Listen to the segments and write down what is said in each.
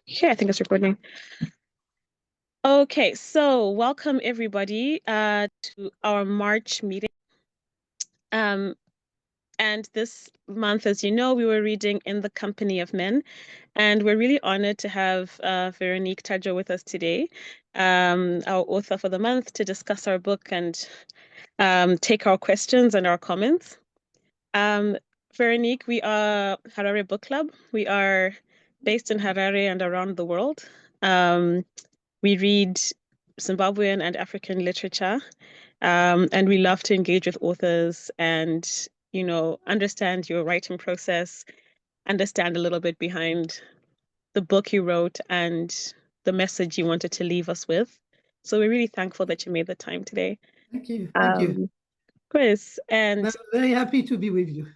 Okay, I think it's recording. Okay, so welcome everybody to our March meeting. And this month, as you know, we were reading In the Company of Men, and we're really honored to have Véronique Tadjo with us today, our author for the month, to discuss our book and take our questions and our comments. Véronique, we are Harare Book Club. We are based in Harare and around the world. We read Zimbabwean and African literature, and we love to engage with authors and, understand your writing process, understand a little bit behind the book you wrote and the message you wanted to leave us with. So we're really thankful that you made the time today. Thank you. Thank you. Chris, and I'm very happy to be with you.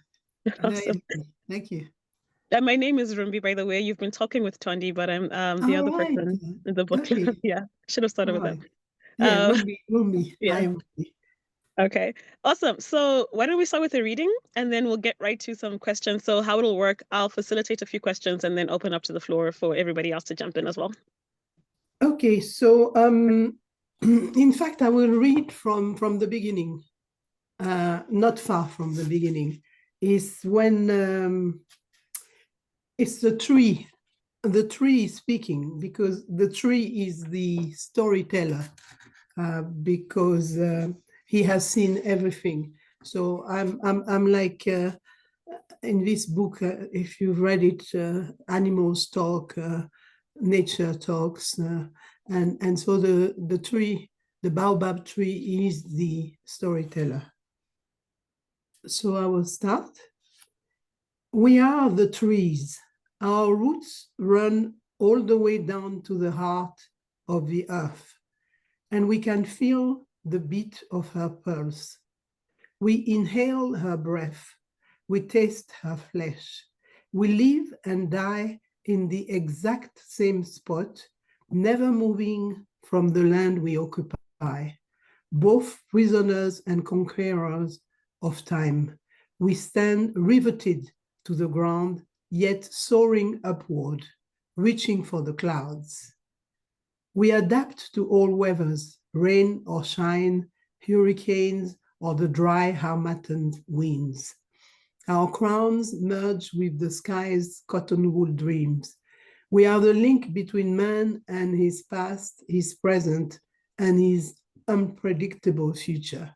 awesome. Thank you. My name is Rumbi, by the way. You've been talking with Tondi, but I'm the other person in the book club. Yeah, should have started with that. Yeah, Rumbi. Yeah. I am Rumbi. Okay, awesome. So why don't we start with the reading and then we'll get right to some questions. So how it'll work, I'll facilitate a few questions and then open up to the floor for everybody else to jump in as well. Okay, so in fact, I will read from the beginning, not far from the beginning. Is when it's the tree is speaking, because the tree is the storyteller, because he has seen everything. So I'm like in this book, if you've read it, animals talk, nature talks, and so the tree, the baobab tree, is the storyteller. So I will start. We are the trees. Our roots run all the way down to the heart of the earth, and we can feel the beat of her pulse. We inhale her breath. We taste her flesh. We live and die in the exact same spot, never moving from the land we occupy, both prisoners and conquerors of time. We stand riveted to the ground, yet soaring upward, reaching for the clouds. We adapt to all weathers, rain or shine, hurricanes or the dry harmattan winds. Our crowns merge with the sky's cotton wool dreams. We are the link between man and his past, his present, and his unpredictable future.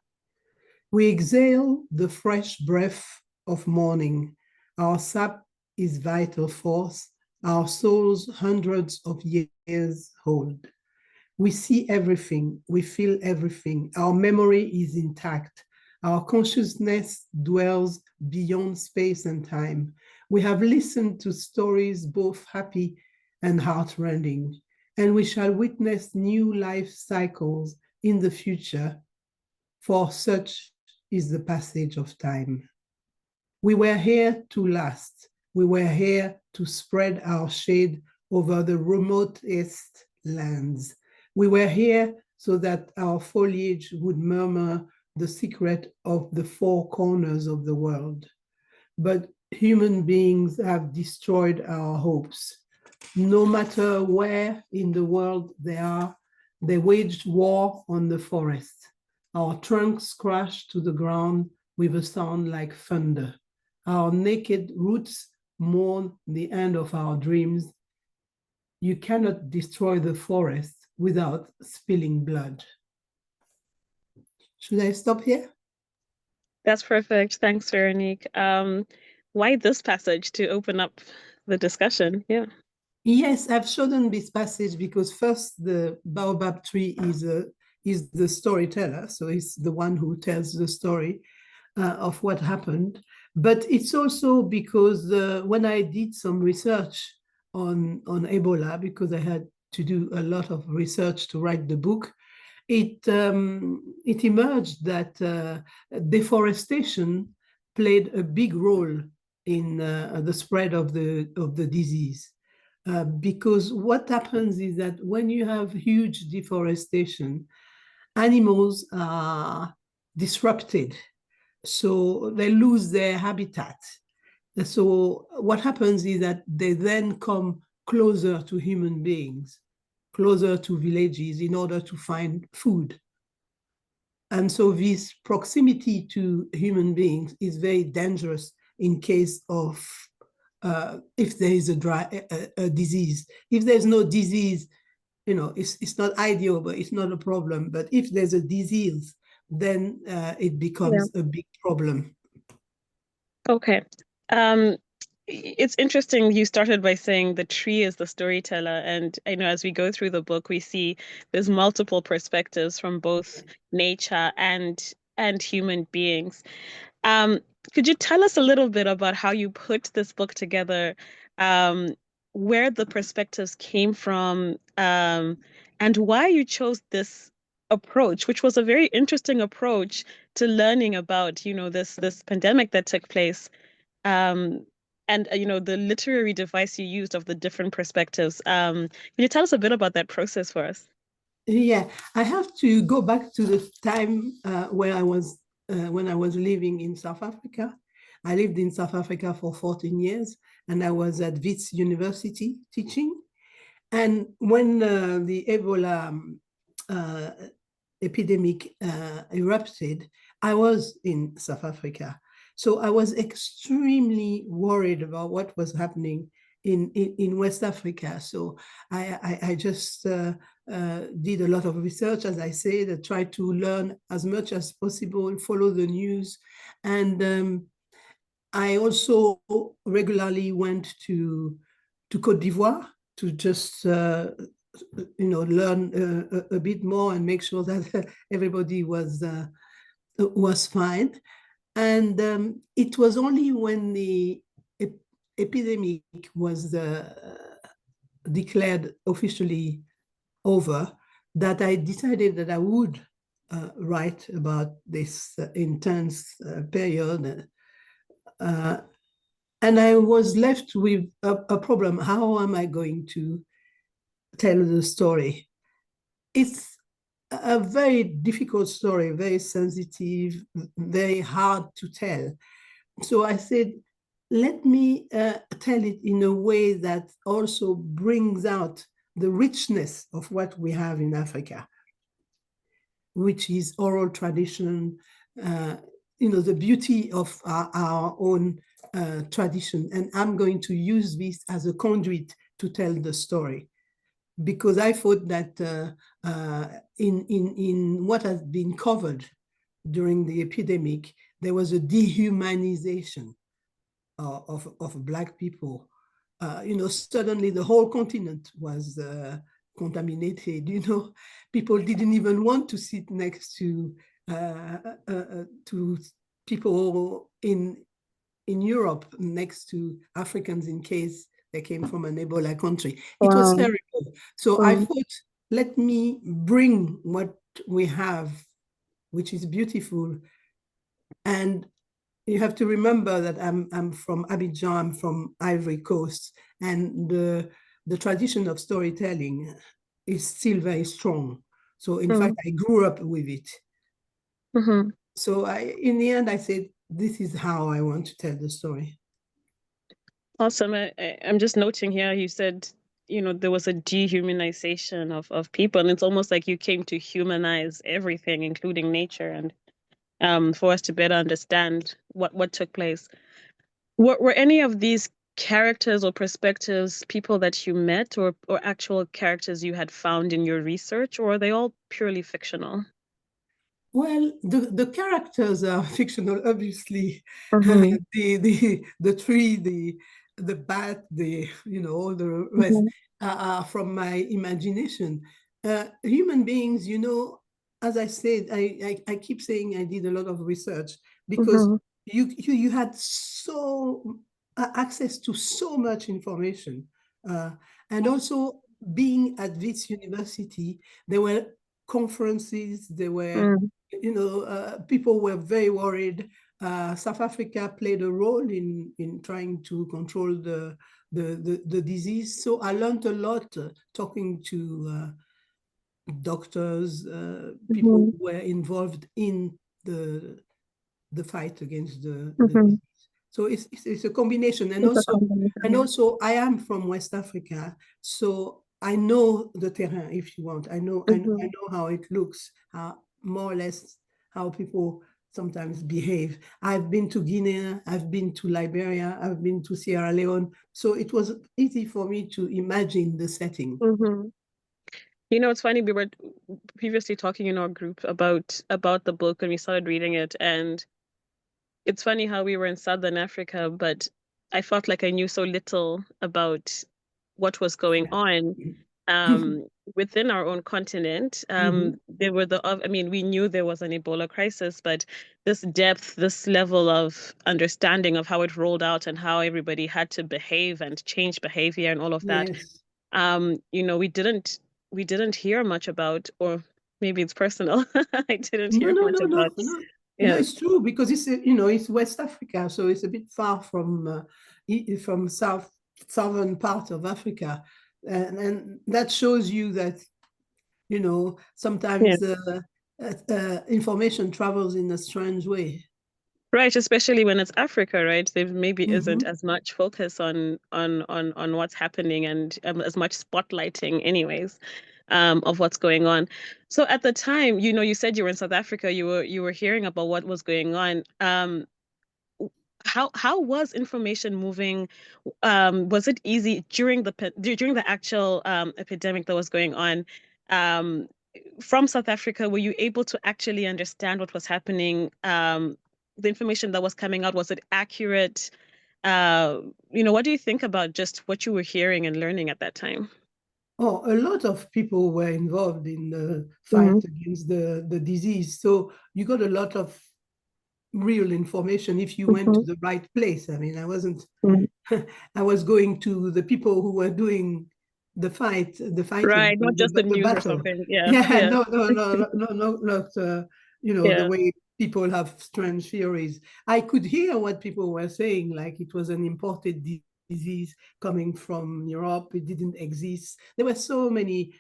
We exhale the fresh breath of morning. Our sap is vital force, our souls hundreds of years hold. We see everything, we feel everything. Our memory is intact. Our consciousness dwells beyond space and time. We have listened to stories both happy and heartrending, and we shall witness new life cycles in the future, for such is the passage of time. We were here to last. We were here to spread our shade over the remotest lands. We were here so that our foliage would murmur the secret of the four corners of the world. But human beings have destroyed our hopes. No matter where in the world they are, they waged war on the forest. Our trunks crashed to the ground with a sound like thunder. Our naked roots mourn the end of our dreams. You cannot destroy the forest without spilling blood. Should I stop here? That's perfect. Thanks, Veronique. Why this passage to open up the discussion? Yeah. Yes, I've chosen this passage because first, the baobab tree is the storyteller, so it's the one who tells the story of what happened. But it's also because when I did some research on Ebola, because I had to do a lot of research to write the book, it emerged that deforestation played a big role in the spread of the disease. Because what happens is that when you have huge deforestation, animals are disrupted, so they lose their habitat. So what happens is that they then come closer to human beings, closer to villages in order to find food. And so this proximity to human beings is very dangerous in case of if there is a disease. If there's no disease, it's not ideal, but it's not a problem. But if there's a disease, then it becomes a big problem. Okay. It's interesting. You started by saying the tree is the storyteller. And I know as we go through the book, we see there's multiple perspectives from both nature and human beings. Could you tell us a little bit about how you put this book together, where the perspectives came from, and why you chose this approach, which was a very interesting approach to learning about, this pandemic that took place, and the literary device you used of the different perspectives. Can you tell us a bit about that process for us? Yeah, I have to go back to the time where I was when I was living in South Africa. I lived in South Africa for 14 years, and I was at Wits University teaching. And when the Ebola epidemic erupted, I was in South Africa. So I was extremely worried about what was happening in West Africa. So I just did a lot of research, as I said, I tried to learn as much as possible, follow the news. And I also regularly went to Côte d'Ivoire to just learn a bit more and make sure that everybody was fine. And it was only when the epidemic was declared officially over that I decided that I would write about this intense period. And I was left with a problem. How am I going to tell the story? It's a very difficult story, very sensitive, very hard to tell. So I said, let me tell it in a way that also brings out the richness of what we have in Africa, which is oral tradition, the beauty of our own tradition. And I'm going to use this as a conduit to tell the story, because I thought that in what has been covered during the epidemic, there was a dehumanization of Black people. Suddenly the whole continent was contaminated. People didn't even want to sit next to people in Europe, next to Africans, in case they came from an Ebola country. It was terrible. So I thought, let me bring what we have, which is beautiful. And you have to remember that I'm from Abidjan, I'm from Ivory Coast, and the tradition of storytelling is still very strong. So in fact, I grew up with it. So in the end, I said, this is how I want to tell the story. Awesome. I'm just noting here, you said, there was a dehumanization of people, and it's almost like you came to humanize everything, including nature, and for us to better understand what took place. Were any of these characters or perspectives people that you met, or actual characters you had found in your research, or are they all purely fictional? Well, the characters are fictional, obviously. The tree, the bat, all the rest are from my imagination. Human beings, as I said, I keep saying I did a lot of research, because you had so access to so much information, and also being at this university, there were conferences, there were people were very worried. South Africa played a role in trying to control the disease. So I learned a lot talking to doctors, people who were involved in the fight against the disease. So it's a combination. And It's a also, combination. I am from West Africa, so I know the terrain, if you want. I know how it looks, how more or less how people sometimes behave. I've been to Guinea, I've been to Liberia, I've been to Sierra Leone. So it was easy for me to imagine the setting. Mm-hmm. You know, it's funny, we were previously talking in our group about the book when we started reading it, and it's funny how we were in Southern Africa, but I felt like I knew so little about what was going on um, within our own continent. There were I mean, we knew there was an Ebola crisis, but this depth, this level of understanding of how it rolled out and how everybody had to behave and change behavior and all of that, Yes. you know, we didn't hear much about, or maybe it's personal. I didn't No, hear no, much no, no, about. no. No, Yeah. it's true because it's West Africa, so it's a bit far from southern part of Africa, and that shows you that Yeah. sometimes information travels in a strange way. Right, especially when it's Africa, right? There maybe isn't Mm-hmm. as much focus on what's happening and as much spotlighting, anyways, of what's going on. So at the time, you know, you said you were in South Africa, you were hearing about what was going on. How was information moving? Was it easy during the actual epidemic that was going on? Um, from South Africa, were you able to actually understand what was happening? The information that was coming out, was it accurate? You know, what do you think about just what you were hearing and learning at that time? Oh, a lot of people were involved in the Mm-hmm. fight against the disease, so you got a lot of real information if you went to the right place. I mean, I wasn't Mm-hmm. I was going to the people who were doing the fighting, Right, not just the the news or battle. something. Yeah, Yeah, yeah, no, no, no, no, no, not the yeah. way people have strange theories. I could hear what people were saying, like it was an imported disease coming from Europe. It didn't exist. There were so many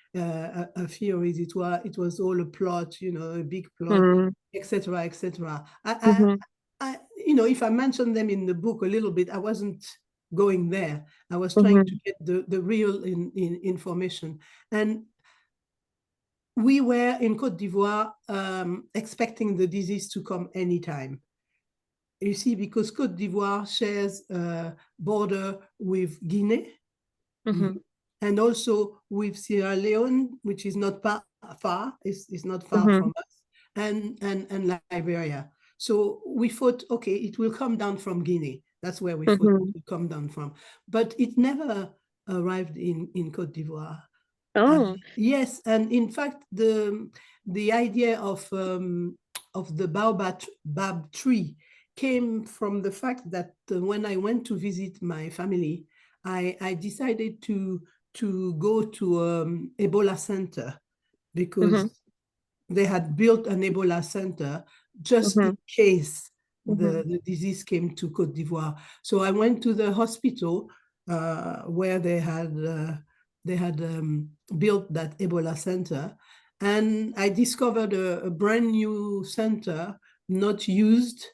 theories. It was all a plot, a big plot, Mm-hmm. etc., etc. Mm-hmm. If I mention them in the book a little bit, I wasn't going there. I was trying Mm-hmm. to get the real information. And we were in Côte d'Ivoire expecting the disease to come anytime. You see, because Côte d'Ivoire shares a border with Guinea Mm-hmm. and also with Sierra Leone, which is not far, it's not far Mm-hmm. from us, and Liberia. So we thought, okay, it will come down from Guinea. That's where we thought it Mm-hmm. would come down from. But it never arrived in Côte d'Ivoire. Oh. Yes, and in fact, the idea of the baobab tree came from the fact that when I went to visit my family, I decided to go to Ebola center Mm-hmm. because they had built an Ebola center just Mm-hmm. in case Mm-hmm. the disease came to Côte d'Ivoire. So I went to the hospital where they had built that Ebola center, and I discovered a brand new center, not used,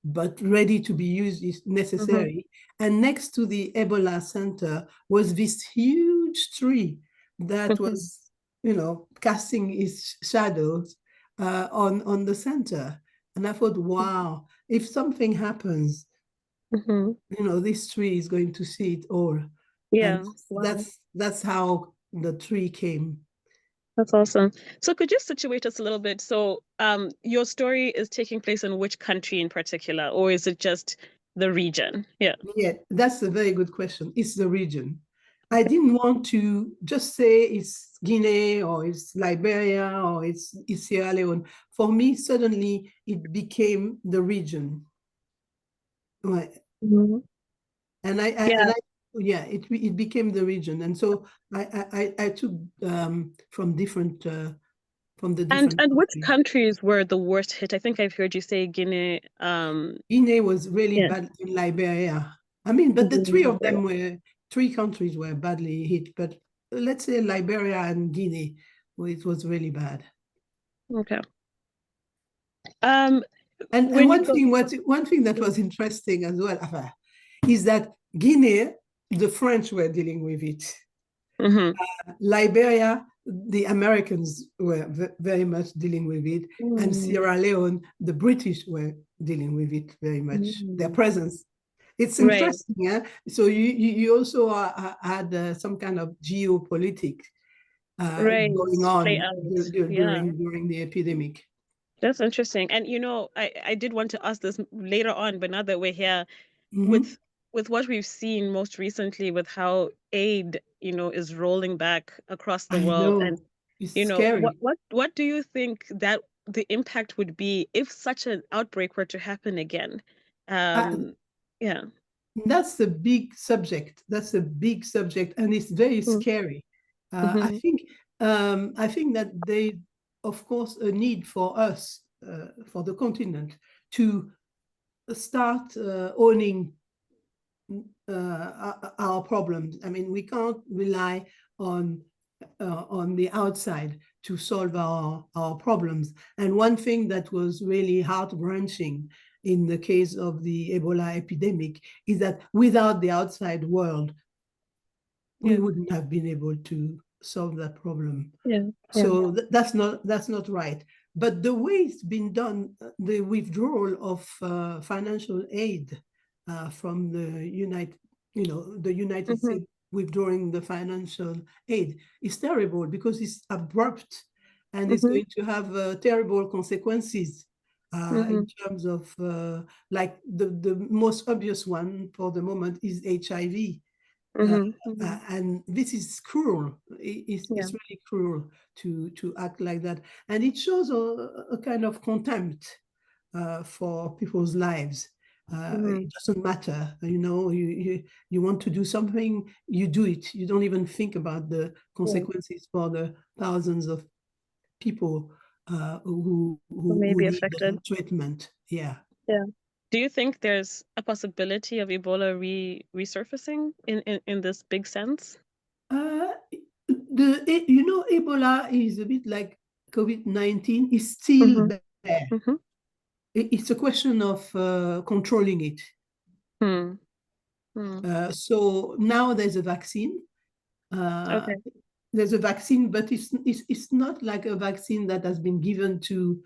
but ready to be used if Mm-hmm. necessary. And next to the Ebola center was this huge tree that Mm-hmm. was casting its shadows on the center. And I thought, wow, if something happens, Mm-hmm. this tree is going to see it all. And Yeah. Wow. that's how the tree came. That's awesome. So could you situate us a little bit? So, your story is taking place in which country in particular, or is it just the region? Yeah. Yeah, that's a very good question. It's the region. I didn't want to just say it's Guinea or it's Liberia or it's Sierra Leone. For me, suddenly it became the region. Right. Mhm. And Yeah. yeah, it became the region. And so I took from the different And which countries. countries were the worst hit? I think I've heard you say Guinea. Guinea was really Yeah. bad in Liberia. I mean, but the Guinea, Liberia. three countries were badly hit, but let's say Liberia and Guinea, well, it was really bad. Okay. Um, And when you one go. thing that was interesting as well is that Guinea, the French were dealing with it. Mm-hmm. Liberia, the Americans were very much dealing with it, and Sierra Leone, the British were dealing with it very much. Their presence. It's Right, interesting, yeah. So you also had some kind of geopolitics right. going Play on out. Yeah. during the epidemic. That's interesting. And I did want to ask this later on, but now that we're here, Mm-hmm. with what we've seen most recently with how aid, is rolling back across the I world. And know, it's scary. what do you think that the impact would be if such an outbreak were to happen again? Uh, Yeah. That's a big subject. That's a big subject, and it's very scary. Mm-hmm. I think that they, of course, a need for us, for the continent, to start owning our problems. I mean, we can't rely on the outside to solve our problems. And one thing that was really heart-wrenching in the case of the Ebola epidemic is that without the outside world, we Yeah. wouldn't have been able to solve that problem. Yeah. Yeah. So that's not right. But the way it's been done, the withdrawal of financial aid from the United Mm-hmm. States withdrawing the financial aid is terrible because it's abrupt and it's Mm-hmm. going to have terrible consequences Mm-hmm. in terms of like the most obvious one for the moment is HIV. Uh, Mm-hmm. Mm-hmm. and this is cruel. Yeah. It's really cruel to act like that, and it shows a kind of contempt for people's lives. Mm-hmm. It doesn't matter, you want to do something, you do it. You don't even think about the Yeah. consequences for the thousands of people Who may who be need affected. treatment. Yeah. Yeah. Do you think there's a possibility of Ebola resurfacing in this big sense? Uh, Ebola is a bit like COVID-19, is still Mm-hmm. there. Mm-hmm. It's a question of controlling it. Hmm. Hmm. So now there's a vaccine. Uh, Okay. there's a vaccine, but it's not like a vaccine that has been given to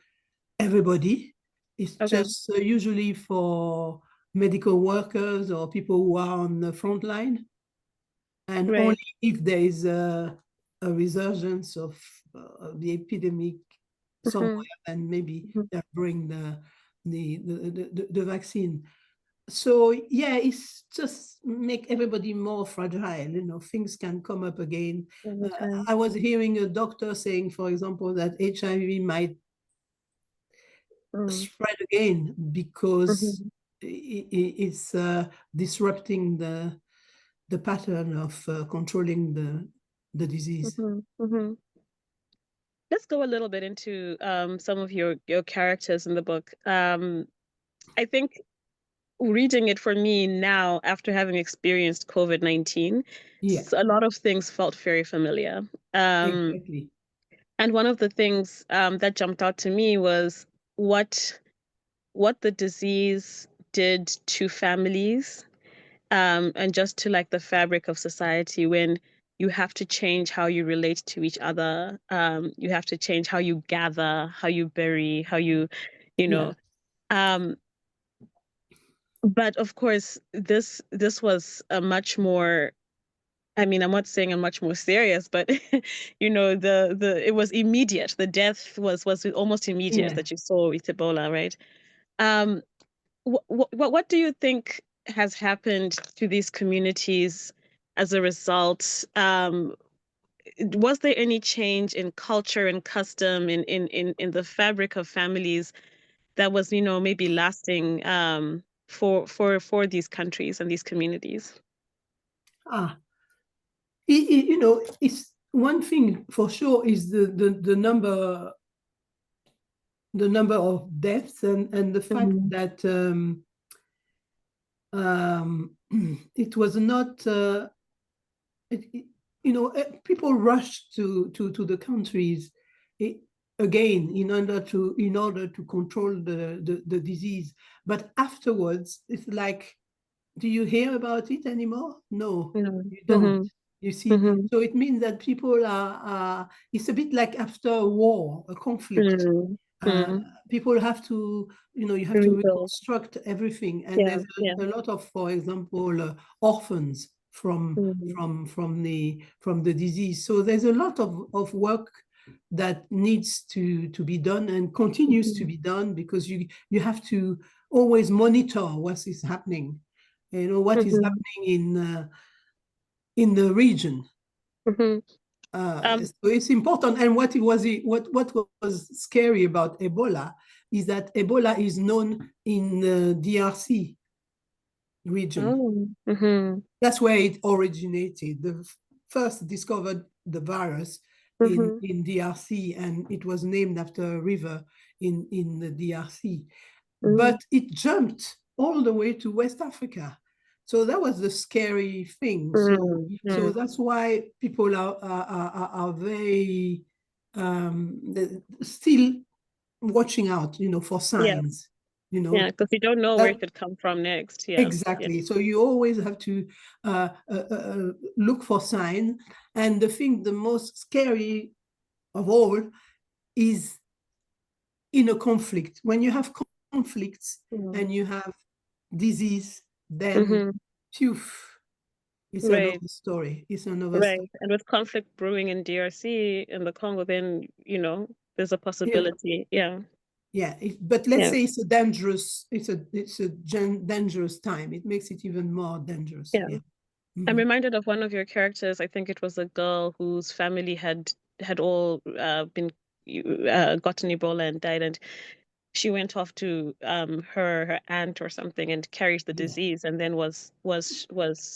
everybody. It's Okay. just usually for medical workers or people who are on the front line. And only Right. if there is a resurgence of the epidemic somewhere, Mm-hmm. and maybe Mm-hmm. they'll bring the vaccine. So yeah, it's just make everybody more fragile. Things can come up again. Anytime. I was hearing a doctor saying, for example, that HIV might Mm. spread again because Mm-hmm. it's disrupting the pattern of controlling the disease. Mm-hmm. Mm-hmm. Let's go a little bit into some of your characters in the book. I think reading it for me now, after having experienced COVID-19, Yeah, a lot of things felt very familiar. Um, exactly. and one of the things that jumped out to me was what what the disease did to families, and just to like the fabric of society when you have to change how you relate to each other. You have to change how you gather, how you bury, how you Yeah, know. Um, but of course, this was a much more. I mean, I'm not saying a much more serious, but the it was immediate. The death was almost immediate yeah. that you saw with Ebola, right? Um, what do you think has happened to these communities as a result? Was there any change in culture and custom in the fabric of families that was, maybe lasting for these countries and these communities? Ah, it's one thing for sure is the number of deaths and the fact Mhm. that it was not it, people rushed to the countries. again in order to control the disease. But afterwards, it's like, do you hear about it anymore? No, you don't. Mm-hmm. You see, Mm-hmm. so it means that people are it's a bit like after a war, a conflict. Mm-hmm. People have to, you have to Rebuild. reconstruct everything, and Yeah, there's yeah. a lot of, for example, orphans Mm-hmm. from the disease. So there's a lot of work that needs to be done and continues to Mm-hmm. be done, because you have to always monitor what is happening, what is Mm-hmm. happening in the region. Mm-hmm. So it's important. And what was scary about Ebola is that Ebola is known in the DRC region. Oh. Mm-hmm. That's where it originated. The first discovered the virus Mm-hmm. in DRC, and it was named after a river in the DRC. Mm-hmm. But it jumped all the way to West Africa. So that was the scary thing. So Mm-hmm. that's why people are very still watching out, for Yeah, signs, yeah, because you don't know where it that could come from next. Yeah, yeah. exactly. So you always have to look for signs. And the most scary of all is in a conflict. When you have conflicts Mm-hmm. and you have disease, then Mm-hmm. phew, it's Right, another story. It's another story. right. And with conflict brewing in DRC in the Congo, then, there's a Yeah, possibility. Yeah, yeah. But let's yeah, say it's a dangerous time. It makes it even more dangerous. yeah. Yeah. I'm Mhm. reminded of one of your characters. I think it was a girl whose family had all been gotten Ebola and died, and she went off to her aunt or something and carried the Yeah. disease, and then was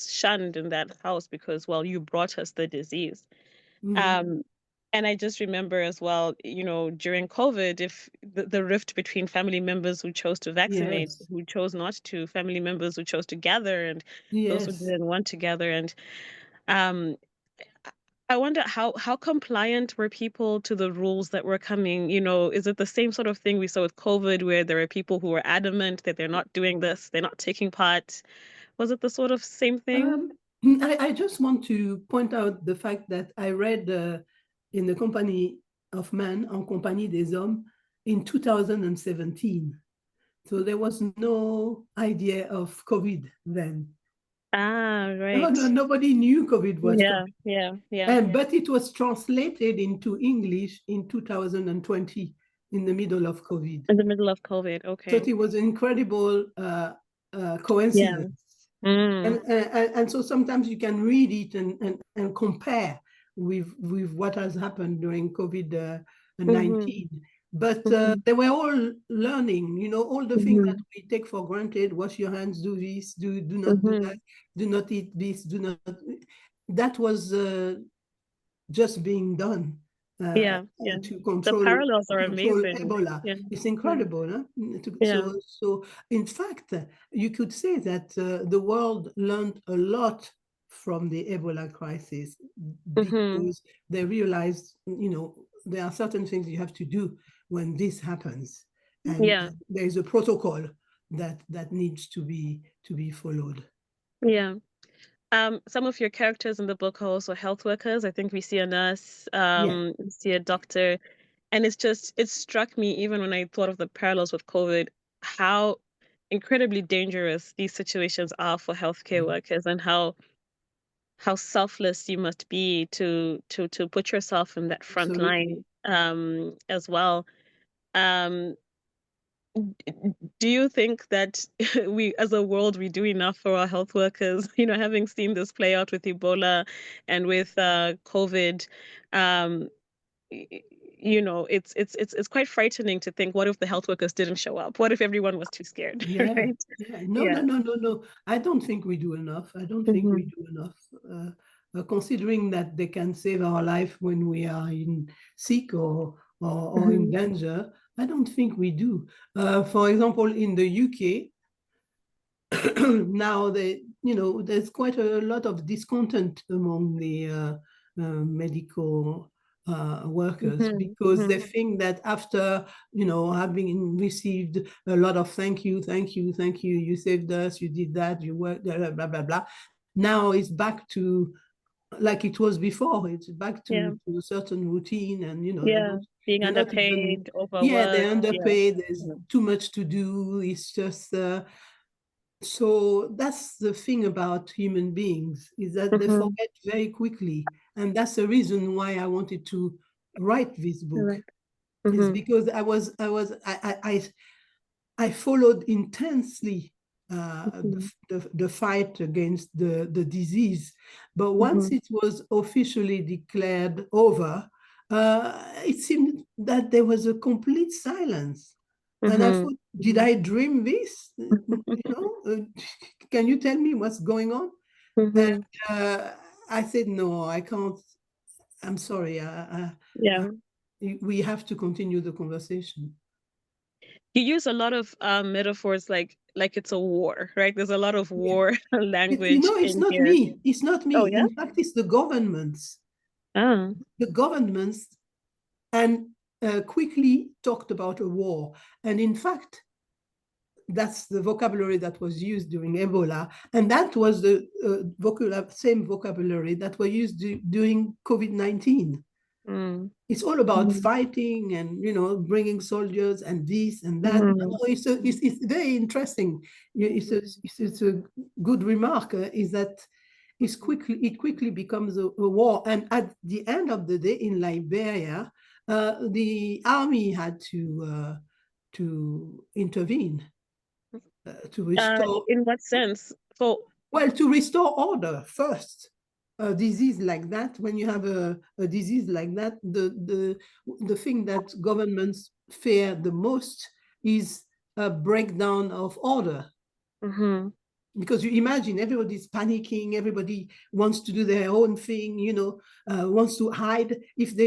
shunned in that house because, well, you brought us the disease. Mhm. Um, and I just remember as well, during COVID, if the rift between family members who chose to vaccinate, Yes. who chose not to, family members who chose to gather, and those who Yes. didn't want to gather. And um, I wonder how compliant were people to the rules that were coming? Is it the same sort of thing we saw with COVID, where there are people who were adamant that they're not doing this, they're not taking part? Was it the sort of same thing? Um, I just want to point out the fact that I read in the Company of Man, En Compagnie des Hommes, in 2017. So there was no idea of COVID then. Ah, No, right. no, nobody knew COVID was Yeah, coming. yeah, yeah. But it was translated into English in 2020, in the middle of COVID. In the middle of COVID. So Okay. it was an incredible Yeah. coincidence. Mm. And so sometimes you can read it and compare with what has happened during Mm-hmm. COVID-19. But Mm-hmm. they were all learning, all the things that Mm-hmm. we take for granted: wash your hands, do this, do not do Mm-hmm. that, do not eat this, do not. That was just being done uh, Yeah, yeah. to The control parallels to are control amazing. Ebola. Yeah. It's Yeah. incredible, huh? Yeah. So in fact, you could say that the world learned a lot from the Ebola crisis, Mm-hmm. because they realized, there are certain things you have to do when this happens, Yeah. and there is a protocol that needs to be followed. Yeah. Some of your characters in the book are also health workers. I think we see a nurse, Yeah, we see a doctor, and it struck me even when I thought of the parallels with COVID, how incredibly dangerous these situations are for healthcare workers, and how selfless you must be to put yourself in that front absolutely. line as well. Um, do you think that we, as a world, we do enough for our health workers? Having seen this play out with Ebola and with COVID, um, it's quite frightening to think, what if the health workers didn't show up? What if everyone was too scared, Yeah, right? yeah. No, no, Yeah. no, no, no. I don't think we do enough. I don't think we Hmm. do enough. Considering that they can save our life when we are in sick or in Hmm. danger, I don't think we do. For example, in the UK, now there's quite a lot of discontent among the medical workers, because they think that after, having received a lot of thank you, you saved us, you did that, you worked, blah, blah, blah, blah. Now it's back to like it was before. It's back to a certain routine, and being they're not even, underpaid, overworked. they're underpaid. There's too much to do. It's just so that's the thing about human beings, is that they forget very quickly, and that's the reason why I wanted to write this book. Is because I followed intensely the fight against the disease. But once it was officially declared over, it seemed that there was a complete silence. And I thought, did I dream this? Can you tell me what's going on? And I said, no, I can't. I'm sorry. We have to continue the conversation. You use a lot of metaphors like it's a war, right? There's a lot of war language. It's not here. me. It's not me. Oh, yeah? In fact, it's the governments. The governments and quickly talked about a war. And in fact, that's the vocabulary that was used during Ebola. And that was the same vocabulary that was used during COVID-19. It's all about fighting and bringing soldiers and this and that. It's very interesting. It's a good remark. Is that it quickly becomes a war, and at the end of the day in Liberia, the army had to intervene to restore. In what sense? Well, to restore order first. A disease like that, when you have a disease like that, the thing that governments fear the most is a breakdown of order. Because you imagine everybody's panicking, everybody wants to do their own thing, wants to hide. If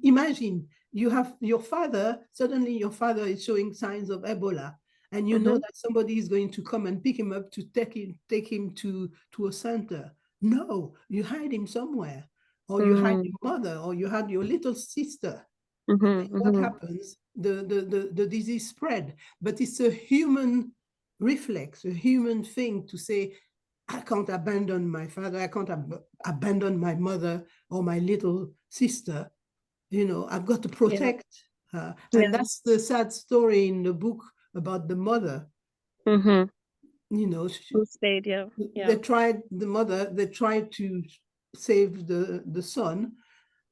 imagine you have your father, suddenly your father is showing signs of Ebola, and you know that somebody is going to come and pick him up to take him to a center. No, you hide him somewhere, or you hide your mother, or you hide your little sister. What happens? The disease spread. But it's a human reflex, a human thing to say, I can't abandon my father, I can't abandon my mother or my little sister. I've got to protect her. And that's the sad story in the book about the mother. Who stayed, they tried to save the son,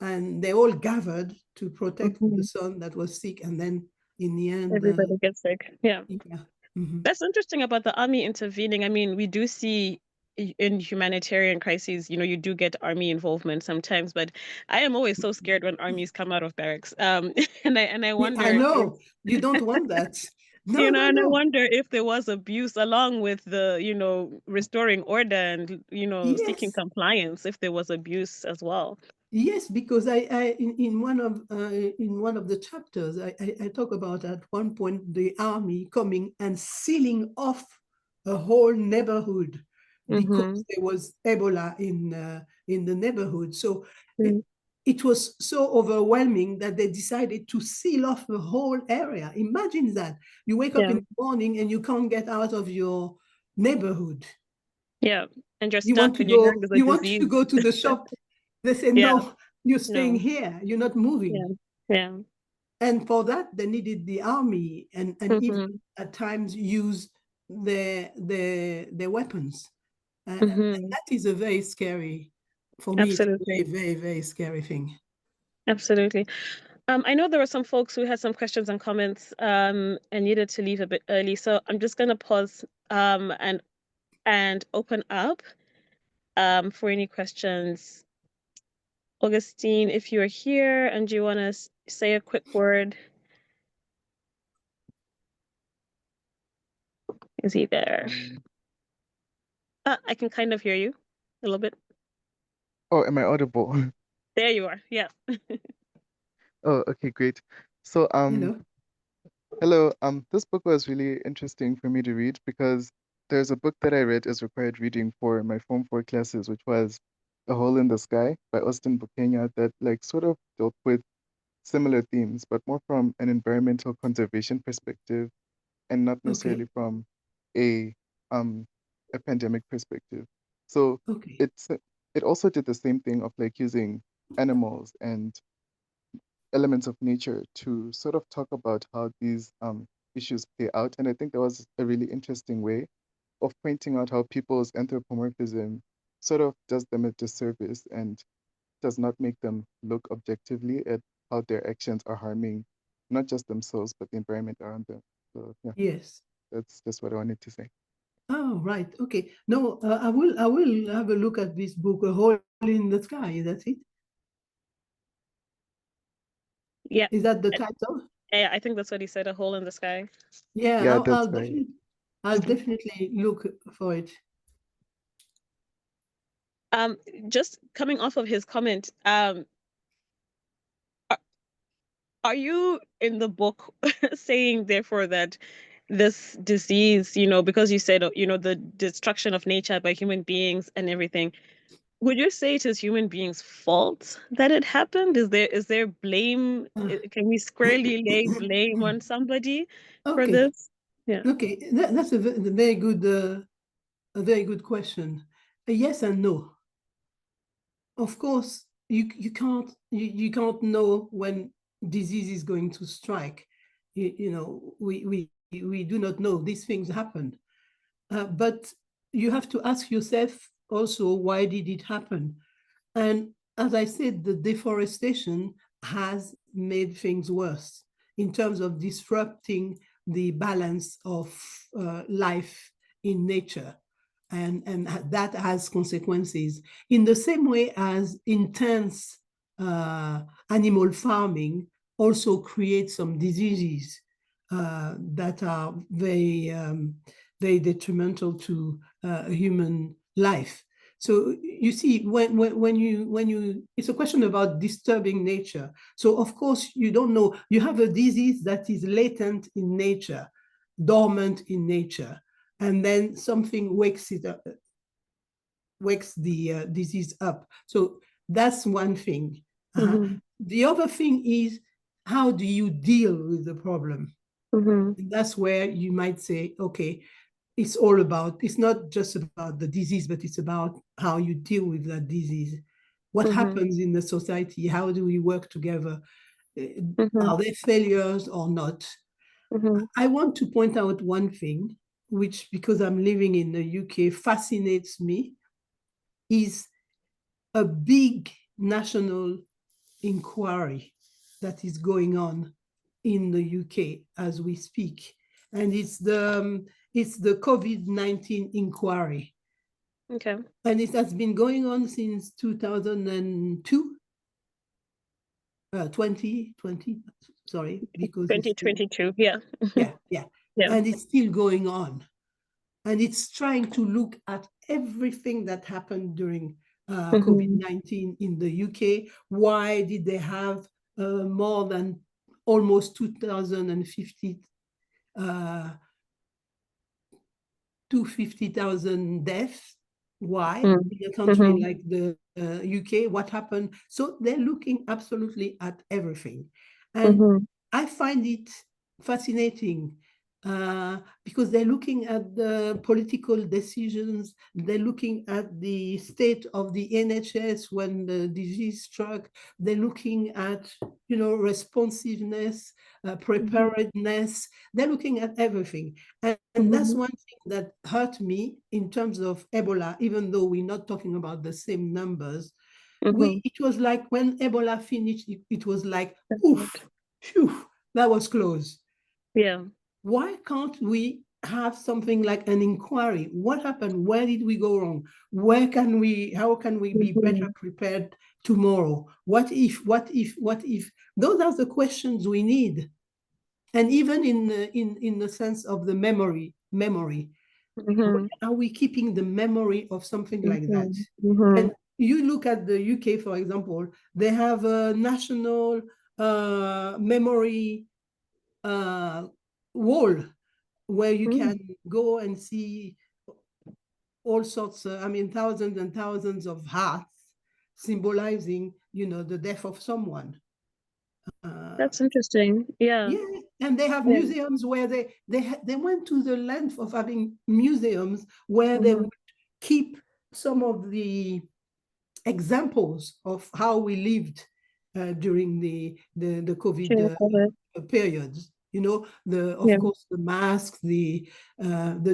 and they all gathered to protect the son that was sick, and then in the end everybody gets sick. That's interesting about the army intervening. I mean, we do see in humanitarian crises, you do get army involvement sometimes, but I am always so scared when armies come out of barracks. And I wonder. I know you don't want that. No, and I wonder if there was abuse along with the, restoring order and, seeking compliance, if there was abuse as well. Yes, because in one of the chapters, I talk about at one point the army coming and sealing off a whole neighborhood because there was Ebola in the neighborhood. So it was so overwhelming that they decided to seal off the whole area. Imagine that. You wake up in the morning and you can't get out of your neighborhood. Yeah, and you're you stuck want to go. You want to go to the shop. They say, no, you're staying here. You're not moving. Yeah. And for that, they needed the army and even at times use their weapons. And that is a very scary, for me, it's a very, very, very scary thing. Absolutely. I know there were some folks who had some questions and comments and needed to leave a bit early. So I'm just going to pause and open up for any questions. Augustine, if you're here and you want to say a quick word. Is he there? I can kind of hear you a little bit. Oh, am I audible? There you are. Yeah. Oh, okay, great. So, hello. This book was really interesting for me to read because there's a book that I read as required reading for my Form 4 classes, which was A Hole in the Sky by Austin Bukenya that like sort of dealt with similar themes, but more from an environmental conservation perspective and not necessarily Okay. from a um a pandemic perspective. So Okay. it also did the same thing of like using animals and elements of nature to sort of talk about how these issues play out. And I think that was a really interesting way of pointing out how people's anthropomorphism sort of does them a disservice and does not make them look objectively at how their actions are harming not just themselves, but the environment around them. So yeah, Yes. that's just what I wanted to say. Oh, right. Okay. No, I will have a look at this book, A Hole in the Sky. That's it. Yeah. Is that the title? Yeah, I think that's what he said, A Hole in the Sky. Yeah, Yeah, I'll that's right. I'll definitely look for it. Just coming off of his comment, are you in the book saying therefore that this disease, because you said, the destruction of nature by human beings and everything, would you say it is human beings' fault that it happened? Is there blame? Can we squarely lay blame on somebody for Okay. this? Yeah. Okay. That's a very good question. Yes and no. Of course, you can't know when disease is going to strike. We do not know. These things happen. But you have to ask yourself also, why did it happen? And as I said, the deforestation has made things worse in terms of disrupting the balance of life in nature. And that has consequences. In the same way as intense animal farming also creates some diseases that are very detrimental to human life. So you see, when you, it's a question about disturbing nature. So of course you don't know. You have a disease that is latent in nature, dormant in nature, and then something wakes the disease up. So that's one thing. Mm-hmm. The other thing is, how do you deal with the problem? Mm-hmm. And that's where you might say, okay, it's not just about the disease, but it's about how you deal with that disease. What Mm-hmm. happens in the society? How do we work together? Mm-hmm. Are there failures or not? Mm-hmm. I want to point out one thing, which, because I'm living in the UK, fascinates me, is a big national inquiry that is going on in the UK as we speak. And it's the COVID-19 inquiry. Okay. And it has been going on since 2002, 2020, sorry, because it's 2022. Yeah. yeah. Yeah. And it's still going on. And it's trying to look at everything that happened during Mm-hmm. COVID-19 in the UK. Why did they have more than almost 250,000 deaths? Why? Mm-hmm. In a country like the UK, what happened? So they're looking absolutely at everything. And Mm-hmm. I find it fascinating because they're looking at the political decisions, they're looking at the state of the NHS when the disease struck, they're looking at, responsiveness, preparedness, they're looking at everything. And that's one thing that hurt me in terms of Ebola, even though we're not talking about the same numbers. Mm-hmm. It was like when Ebola finished, it was like, oof, phew, that was close. Yeah. Why can't we have something like an inquiry? What happened? Where did we go wrong? How can we be better prepared tomorrow? What if? Those are the questions we need. And even in the sense of the memory, Mm-hmm. are we keeping the memory of something like that? Mm-hmm. And you look at the UK, for example, they have a national memory wall where you can go and see all sorts thousands and thousands of hearts symbolizing, the death of someone. That's interesting. Yeah. Yeah, and they have Yeah. museums where they went to the length of having museums where they Mhm. would keep some of the examples of how we lived during the COVID Sure, cover. periods. Of Yeah. course, the masks, the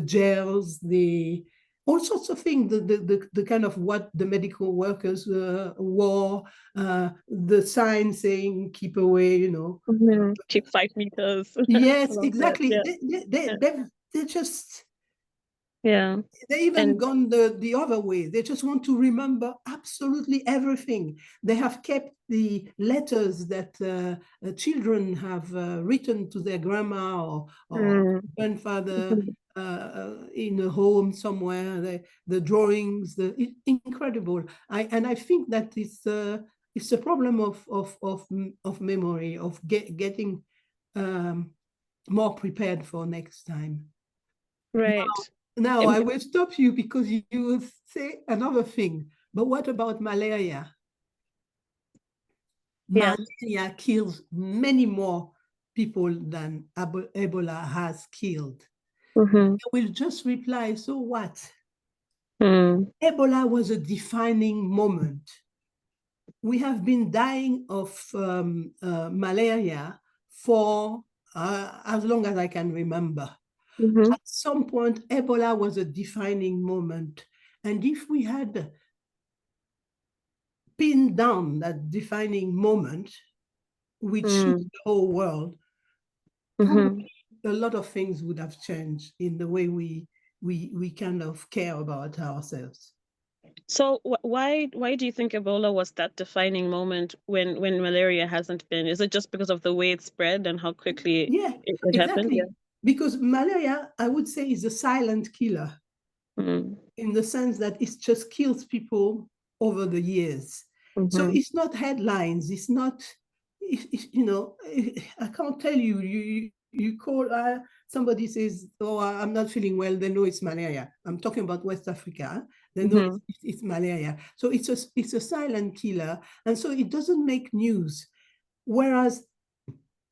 gels, the all sorts of things, the kind of what the medical workers wore, the sign saying "keep away," Keep 5 meters. Yes, All of that. exactly. Yeah. Yeah. They just Yeah. they even And gone the other way. They just want to remember absolutely everything. They have kept the letters that children have written to their grandma or grandfather mhm. in a home somewhere. The drawings, incredible. And I think that it's a problem of memory, of getting um, more prepared for next time. Right. Now, Im- I will stop you because you will say another thing. But what about malaria? Yeah. Malaria kills many more people than Ebola has killed. Mm-hmm. I will just reply, so what? Mm. Ebola was a defining moment. We have been dying of malaria for as long as I can remember. Mm-hmm. At some point, Ebola was a defining moment. And if we had pinned down that defining moment, which shook Mm. the whole world, probably Mm-hmm. a lot of things would have changed in the way we kind of care about ourselves. So why do you think Ebola was that defining moment when malaria hasn't been? Is it just because of the way it spread and how quickly Yeah, it happened? Yeah. exactly. Because malaria, I would say, is a silent killer Mm. in the sense that it just kills people over the years. So Mm-hmm. it's not headlines. It's not, I can't tell you. You call somebody says, "Oh, I'm not feeling well." They know it's malaria. I'm talking about West Africa. They know Mm-hmm. it's malaria. So it's a silent killer, and so it doesn't make news. Whereas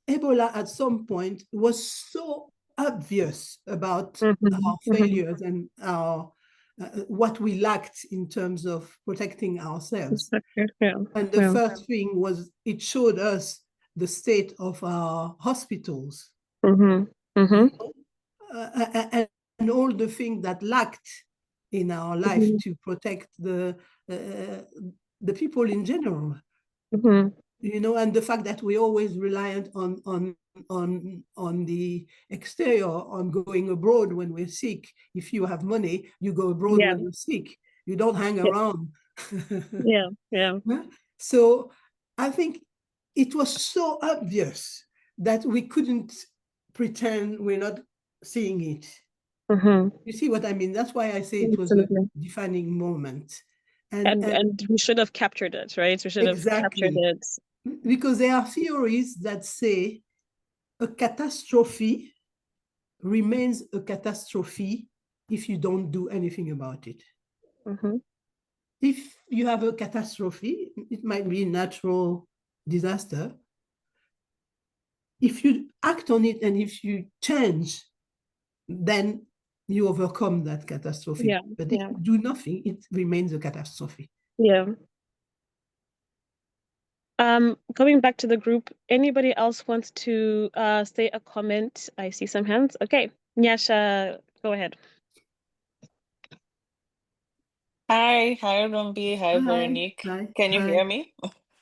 Ebola at some point was so obvious about Mm-hmm. our Mm-hmm. failures and our what we lacked in terms of protecting ourselves. Exactly. Yeah. And the Yeah. first thing was it showed us the state of our hospitals, Mm-hmm. Mm-hmm. you know, and all the things that lacked in our life Mm-hmm. to protect the people in general. Mm-hmm. And the fact that we're always reliant on the exterior, on going abroad when we're sick. If you have money, you go abroad Yeah. when you're sick. You don't hang Yeah. around. Yeah. Yeah. So I think it was so obvious that we couldn't pretend we're not seeing it. Mm-hmm. You see what I mean? That's why I say it was a Absolutely. defining moment. And And we should have captured it, right? We should have captured exactly, it. because there are theories that say a catastrophe remains a catastrophe if you don't do anything about it. Mm-hmm. If you have a catastrophe, it might be a natural disaster. If you act on it and if you change, then you overcome that catastrophe. Yeah. But if Yeah. you do nothing, it remains a catastrophe. Yeah. Going back to the group, anybody else wants to say a comment? I see some hands. Okay. Nyasha, go ahead. Hi, Rumbi. Hi, Hi, Veronique. hi, Can you hi. hear me?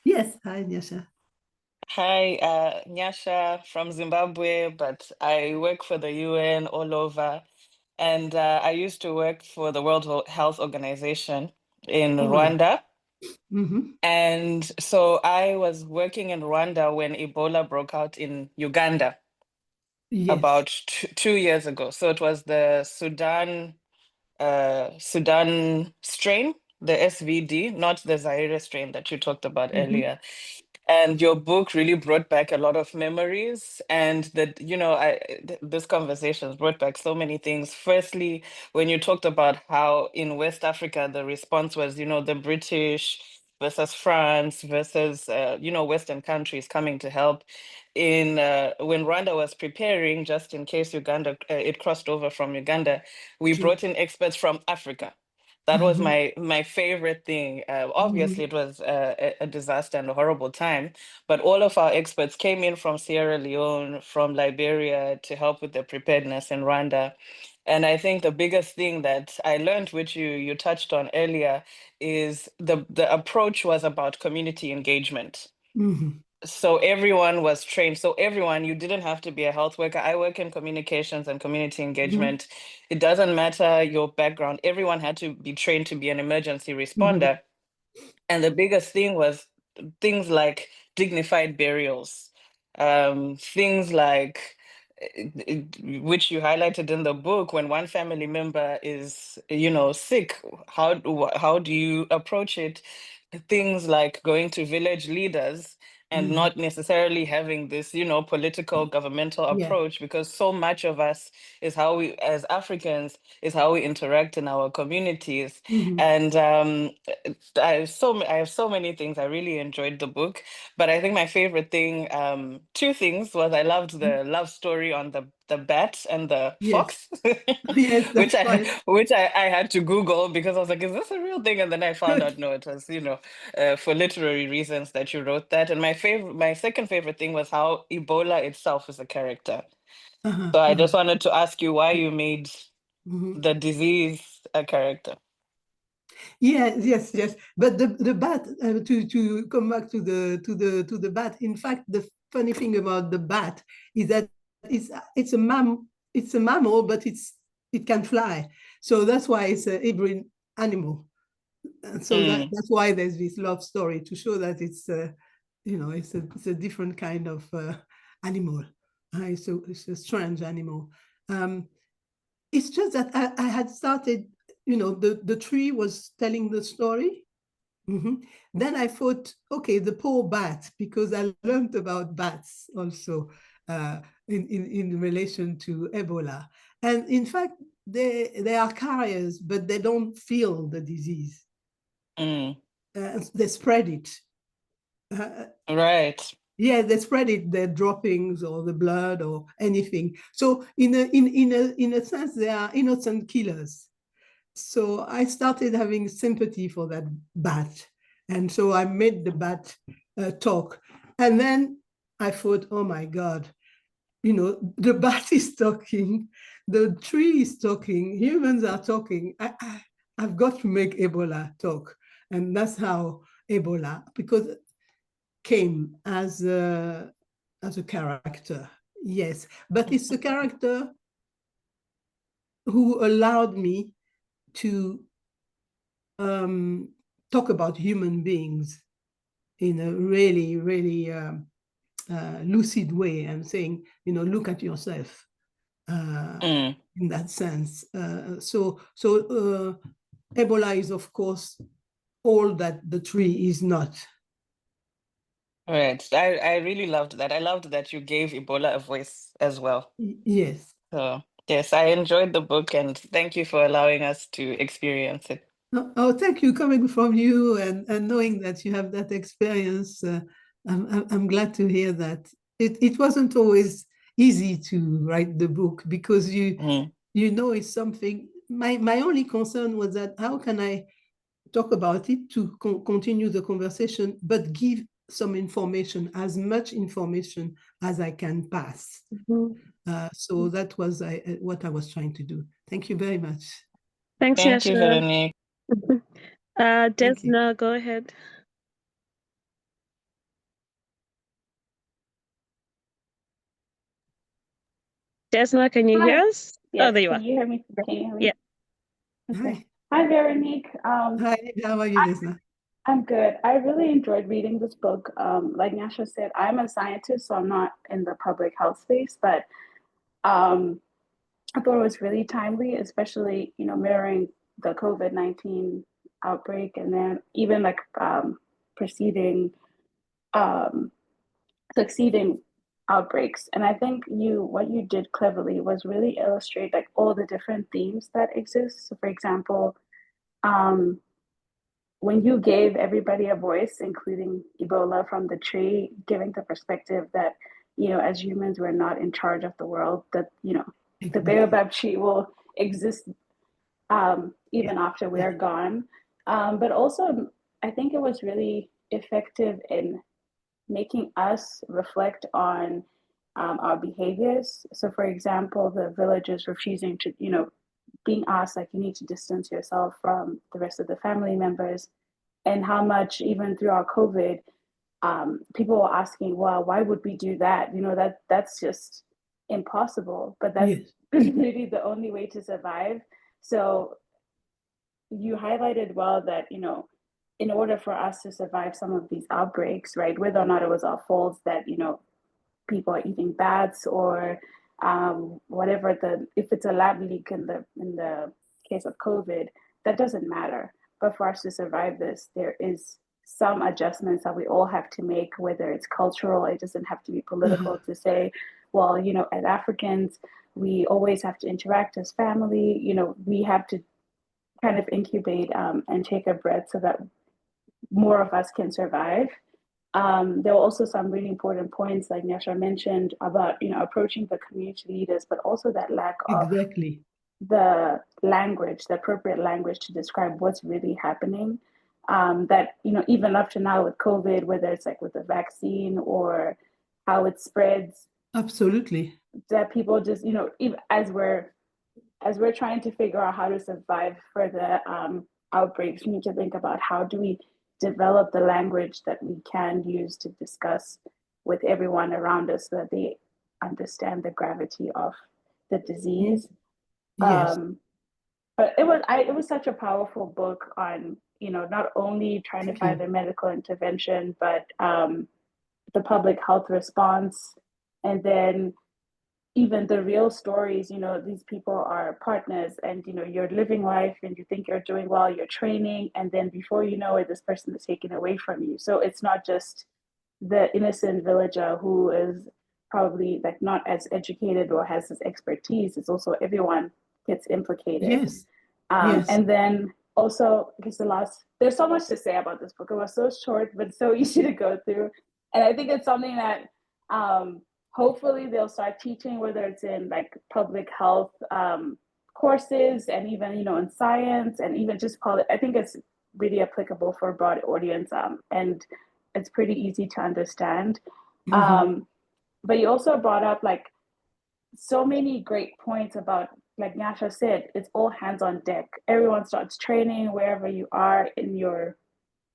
Yes, hi, Nyasha. Hi, Nyasha from Zimbabwe, but I work for the UN all over. And I used to work for the Health Organization in Oh, yeah. Rwanda. Mm-hmm. And so I was working in Rwanda when Ebola broke out in Uganda Yes. about 2 years ago. So it was the Sudan strain, the SVD, not the Zaire strain that you talked about Mm-hmm. earlier. And your book really brought back a lot of memories, and that, this conversation has brought back so many things. Firstly, when you talked about how in West Africa the response was, the British versus France versus Western countries coming to help. In when Rwanda was preparing, just in case Uganda it crossed over from Uganda, we Sure. brought in experts from Africa. That was my favorite thing. Obviously, it was a disaster and a horrible time, but all of our experts came in from Sierra Leone, from Liberia to help with the preparedness in Rwanda. And I think the biggest thing that I learned, which you touched on earlier, is the approach was about community engagement. So everyone was trained. So everyone, you didn't have to be a health worker. I work in communications and community engagement. It doesn't matter your background. Everyone had to be trained to be an emergency responder. And the biggest thing was things like dignified burials, things like which you highlighted in the book, when one family member is sick, how do you approach it? Things like going to village leaders and not necessarily having this political governmental approach, because so much of us is how we as Africans is how we interact in our communities. And I have so many things. I really enjoyed the book, but I think my favorite thing, two things, was I loved the love story on the bat and the Yes. fox, Yes, which that's right. I had to Google because I was like, is this a real thing? And then I found out no, it was for literary reasons that you wrote that. And my second favorite thing was how Ebola itself is a character. So I just wanted to ask you why you made the disease a character. Yes. But the bat, to come back to the bat. In fact, the funny thing about the bat is that it's a mammal, but it can fly. So that's why it's a hybrid animal. And so that's why there's this love story, to show that it's it's a different kind of animal. It's a strange animal. It's just that I had started, the tree was telling the story. Then I thought, okay, the poor bat, because I learned about bats also in relation to Ebola. And in fact, they are carriers, but they don't feel the disease. They spread it. Right. Yeah, they spread it, their droppings or the blood or anything. So in a sense, they are innocent killers. So I started having sympathy for that bat. And so I made the bat talk. And then I thought, oh my God, the bat is talking, the tree is talking, humans are talking. I've got to make Ebola talk. And that's how Ebola, because came as a character, yes, but it's a character who allowed me to talk about human beings in a really, really lucid way, and saying, look at yourself in that sense. So Ebola is, of course, all that the tree is not. Right. I really loved that. I loved that you gave Ebola a voice as well. Yes. So yes, I enjoyed the book, and thank you for allowing us to experience it. Oh, thank you. Coming from you and knowing that you have that experience, I'm glad to hear that. It wasn't always easy to write the book, because it's something. My only concern was that how can I talk about it to continue the conversation, but give some information, as much information as I can pass. So that was what I was trying to do. Thank you very much. Thanks, Thank you, Yasha. Véronique. Desna, go ahead. Desna, can you hear us? Yes, Oh, there you are. can you hear me? Can you hear me? Yeah. Okay. Hi, Véronique. Hi, how are you, Desna? I'm good. I really enjoyed reading this book. Like Nyasha said, I'm a scientist, so I'm not in the public health space, but I thought it was really timely, especially, mirroring the COVID-19 outbreak, and then even like preceding, succeeding outbreaks. And I think what you did cleverly was really illustrate like all the different themes that exist. So for example, when you gave everybody a voice, including Ebola from the tree, giving the perspective that, as humans, we're not in charge of the world, that, the baobab tree will exist even after we are gone. But also, I think it was really effective in making us reflect on our behaviors. So, for example, the villagers refusing to, being asked, like, you need to distance yourself from the rest of the family members, and how much, even throughout COVID, people were asking, well, why would we do that? That's just impossible, but that's really the only way to survive. So you highlighted well that, in order for us to survive some of these outbreaks, right, whether or not it was our faults that, people are eating bats or whatever, if it's a lab leak in the case of COVID, that doesn't matter. But for us to survive this, there is some adjustments that we all have to make, whether it's cultural, it doesn't have to be political, to say, well, as Africans, we always have to interact as family, we have to kind of incubate and take a breath so that more of us can survive. There were also some really important points, like Nyasha mentioned, about approaching the community leaders, but also that lack of the language, the appropriate language to describe what's really happening. That even up to now with COVID, whether it's like with the vaccine or how it spreads, absolutely, that people just even as we're trying to figure out how to survive for the outbreaks, we need to think about how do we develop the language that we can use to discuss with everyone around us so that they understand the gravity of the disease. Yes. But it was such a powerful book on, not only trying to find a medical intervention, but the public health response, and then even the real stories. These people are partners, and you're living life and you think you're doing well, you're training, and then before you know it, this person is taken away from you. So it's not just the innocent villager who is probably like not as educated or has this expertise, it's also everyone gets implicated. Yes. And then also, I guess there's so much to say about this book. It was so short but so easy to go through, and I think it's something that hopefully they'll start teaching, whether it's in like public health courses, and even in science, and even just I think it's really applicable for a broad audience, and it's pretty easy to understand. But you also brought up like so many great points about, like Nyasha said, it's all hands on deck. Everyone starts training wherever you are in your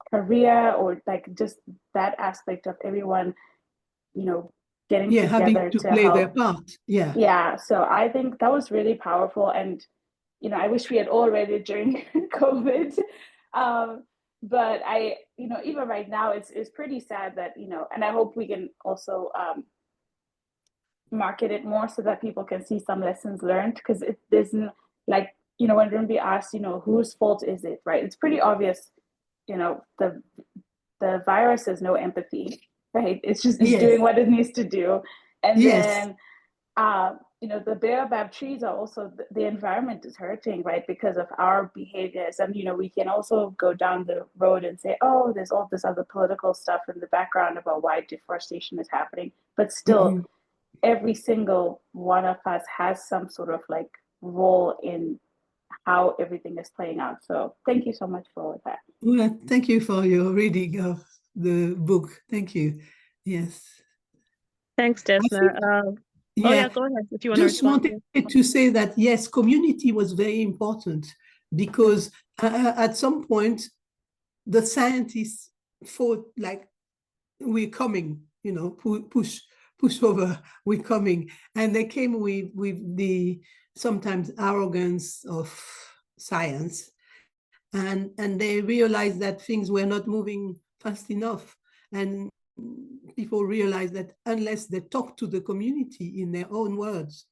career, or like just that aspect of everyone getting together having to play help. their part. So I think that was really powerful, and I wish we had all read it during COVID, but I even right now it's pretty sad that and I hope we can also market it more so that people can see some lessons learned, because it isn't like when Rumbi asked whose fault is it, right? It's pretty obvious. The virus has no empathy, right? It's just doing what it needs to do. And then the baobab trees are also, the environment is hurting, right, because of our behaviors. And we can also go down the road and say, oh, there's all this other political stuff in the background about why deforestation is happening, but still every single one of us has some sort of like role in how everything is playing out. So thank you so much for all of that. Well, thank you for your reading of the book. Thank you. Yes. Thanks, Desna. Go ahead if you want to respond. Just wanted to say that, yes, community was very important, because at some point, the scientists thought like, we're coming, push over, we're coming. And they came with the sometimes arrogance of science. And they realized that things were not moving fast enough. And people realized that unless they talk to the community in their own words,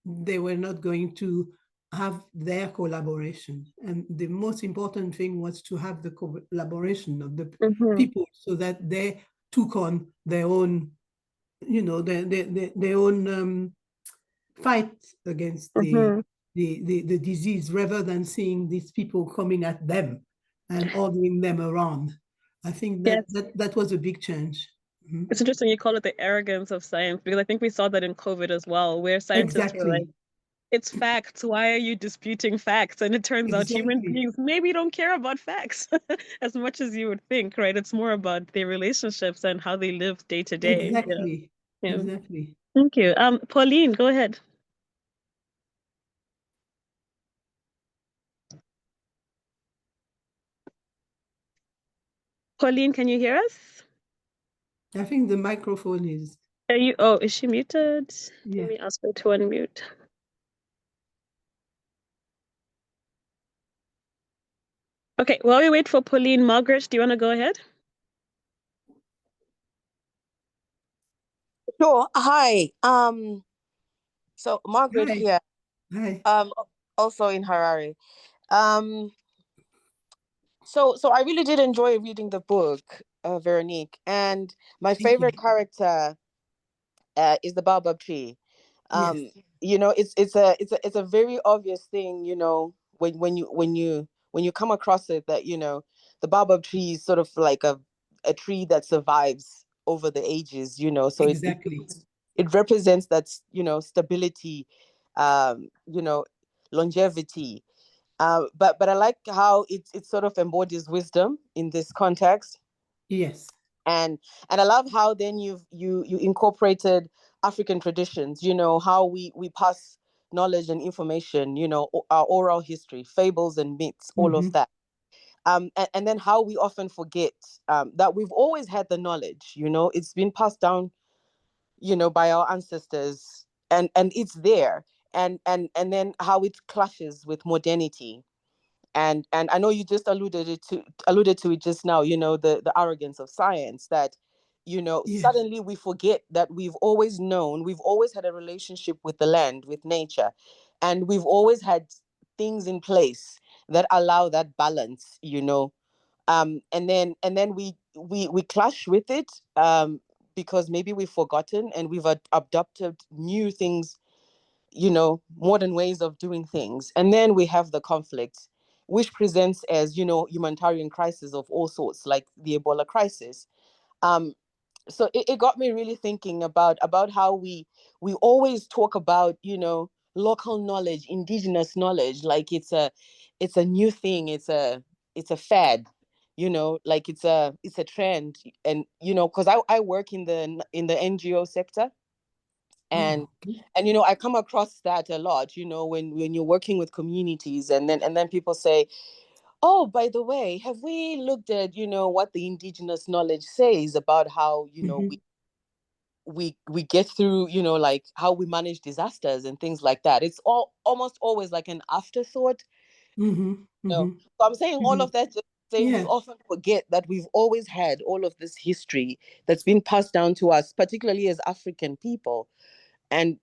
they were not going to have their collaboration. And the most important thing was to have the collaboration of the people, so that they took on their own, their own fight against the disease, rather than seeing these people coming at them and ordering them around. I think that that was a big change. Mm-hmm. It's interesting you call it the arrogance of science, because I think we saw that in COVID as well, where scientists were like, it's facts. Why are you disputing facts? And it turns out human beings maybe don't care about facts as much as you would think, right? It's more about their relationships and how they live day to day. Exactly. Yeah. Exactly. Thank you. Pauline, go ahead. Pauline, can you hear us? I think the microphone is. Are you? Oh, is she muted? Yeah. Let me ask her to unmute. Okay, while we wait for Pauline, Margaret, do you want to go ahead? Sure. Hi. So Margaret here. Hi. Also in Harare. So I really did enjoy reading the book, Veronique, and my favorite character is the baobab tree. Yes. You know, it's a very obvious thing, you know, when you come across it, that, you know, the baobab tree is sort of like a tree that survives over the ages, you know, so it represents that, you know, stability, you know, longevity. But I like how it sort of embodies wisdom in this context. Yes. And I love how then you incorporated African traditions, you know, how we pass knowledge and information, you know, our oral history, fables and myths, all of that. And then how we often forget that we've always had the knowledge, you know, it's been passed down, you know, by our ancestors, and it's there. And then how it clashes with modernity. And I know you just alluded to it just now, you know, the arrogance of science, that, you know, suddenly we forget that we've always had a relationship with the land, with nature, and we've always had things in place that allow that balance, you know. And then we clash with it, because maybe we've forgotten and we've adopted new things, you know, modern ways of doing things. And then we have the conflict, which presents as, you know, humanitarian crisis of all sorts, like the Ebola crisis. So it got me really thinking about how we always talk about, you know, local knowledge, indigenous knowledge, like it's a new thing, it's a fad, you know, like it's a trend. And, you know, because I work in the NGO sector, and you know, I come across that a lot, you know, when you're working with communities, and then people say, oh, by the way, have we looked at, you know, what the indigenous knowledge says about how, you know, we get through, you know, like how we manage disasters and things like that. It's almost always like an afterthought. You know? So I'm saying all of that just to say we often forget that we've always had all of this history that's been passed down to us, particularly as African people. And